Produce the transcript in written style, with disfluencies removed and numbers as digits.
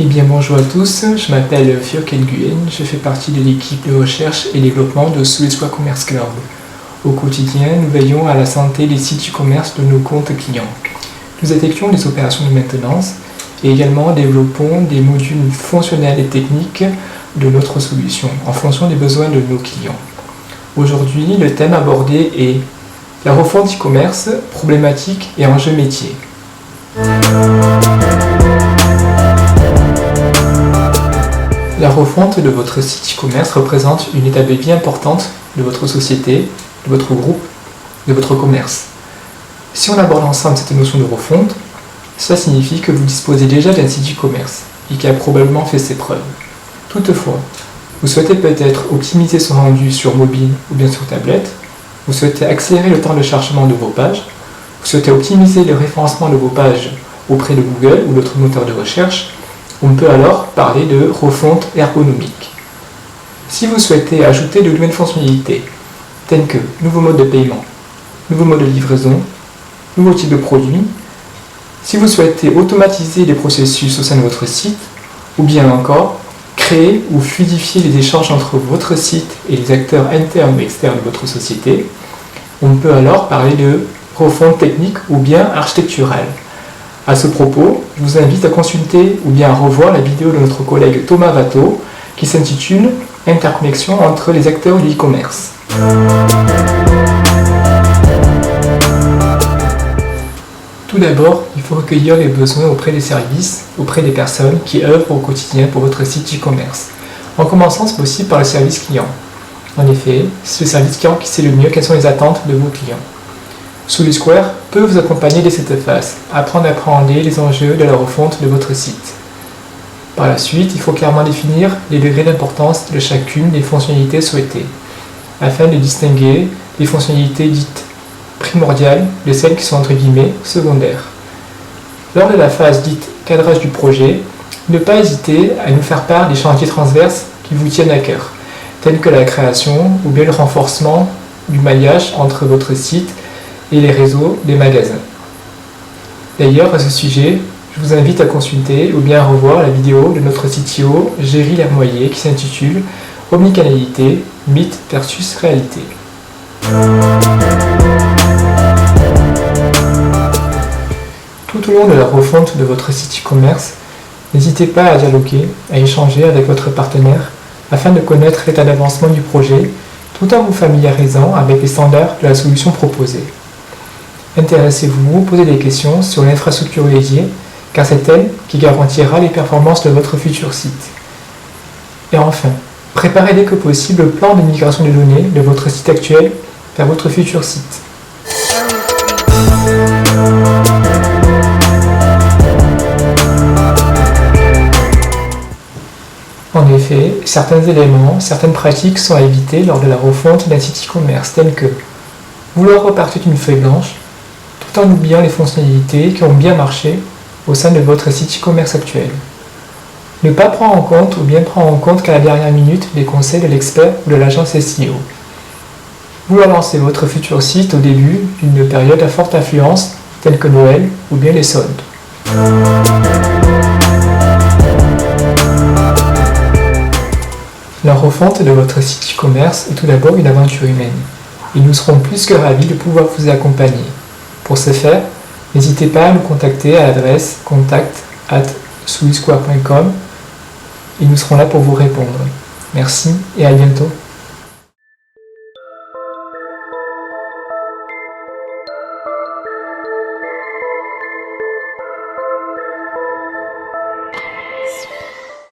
Eh bien bonjour à tous, je m'appelle Fiocq Nguyen, je fais partie de l'équipe de recherche et développement de Sous-les-Soies Commerce Club. Au quotidien, nous veillons à la santé des sites e-commerce de nos comptes clients. Nous effectuons des opérations de maintenance et également développons des modules fonctionnels et techniques de notre solution en fonction des besoins de nos clients. Aujourd'hui, le thème abordé est la refonte e-commerce, problématiques et enjeux métiers. La refonte de votre site e-commerce représente une étape bien importante de votre société, de votre groupe, de votre commerce. Si on aborde ensemble cette notion de refonte, cela signifie que vous disposez déjà d'un site e-commerce et qui a probablement fait ses preuves. Toutefois, vous souhaitez peut-être optimiser son rendu sur mobile ou bien sur tablette, vous souhaitez accélérer le temps de chargement de vos pages, vous souhaitez optimiser le référencement de vos pages auprès de Google ou d'autres moteurs de recherche. On peut alors parler de refonte ergonomique. Si vous souhaitez ajouter de nouvelles fonctionnalités, telles que nouveaux modes de paiement, nouveaux modes de livraison, nouveaux types de produits, si vous souhaitez automatiser les processus au sein de votre site, ou bien encore créer ou fluidifier les échanges entre votre site et les acteurs internes ou externes de votre société, on peut alors parler de refonte technique ou bien architecturale. À ce propos, je vous invite à consulter ou bien à revoir la vidéo de notre collègue Thomas Watteau qui s'intitule « Interconnexion entre les acteurs du e-commerce ». Tout d'abord, il faut recueillir les besoins auprès des services, auprès des personnes qui œuvrent au quotidien pour votre site e-commerce, en commençant si possible par le service client. En effet, c'est le service client qui sait le mieux quelles sont les attentes de vos clients. Sous-les-Soies peut vous accompagner dès cette phase, apprendre à appréhender les enjeux de la refonte de votre site. Par la suite, il faut clairement définir les degrés d'importance de chacune des fonctionnalités souhaitées, afin de distinguer les fonctionnalités dites primordiales de celles qui sont entre guillemets secondaires. Lors de la phase dite cadrage du projet, ne pas hésiter à nous faire part des chantiers transverses qui vous tiennent à cœur, tels que la création ou bien le renforcement du maillage entre votre site et les réseaux des magasins. D'ailleurs, à ce sujet, je vous invite à consulter ou bien à revoir la vidéo de notre CTO Géry Lermoyer qui s'intitule « Omnicanalité, mythe versus réalité ». Tout au long de la refonte de votre site e-commerce, n'hésitez pas à dialoguer, à échanger avec votre partenaire afin de connaître l'état d'avancement du projet tout en vous familiarisant avec les standards de la solution proposée. Intéressez-vous, posez des questions sur l'infrastructure dédiée, car c'est elle qui garantira les performances de votre futur site. Et enfin, préparez dès que possible le plan de migration des données de votre site actuel vers votre futur site. En effet, certains éléments, certaines pratiques sont à éviter lors de la refonte d'un site e-commerce, tels que vouloir repartir d'une feuille blanche, tout en oubliant les fonctionnalités qui ont bien marché au sein de votre site e-commerce actuel. Ne pas prendre en compte ou bien prendre en compte qu'à la dernière minute les conseils de l'expert ou de l'agence SEO. Vouloir lancer votre futur site au début d'une période à forte affluence telle que Noël ou bien les soldes. La refonte de votre site e-commerce est tout d'abord une aventure humaine et nous serons plus que ravis de pouvoir vous accompagner. Pour ce faire, n'hésitez pas à nous contacter à l'adresse contact@souslesoies.com et nous serons là pour vous répondre. Merci et à bientôt.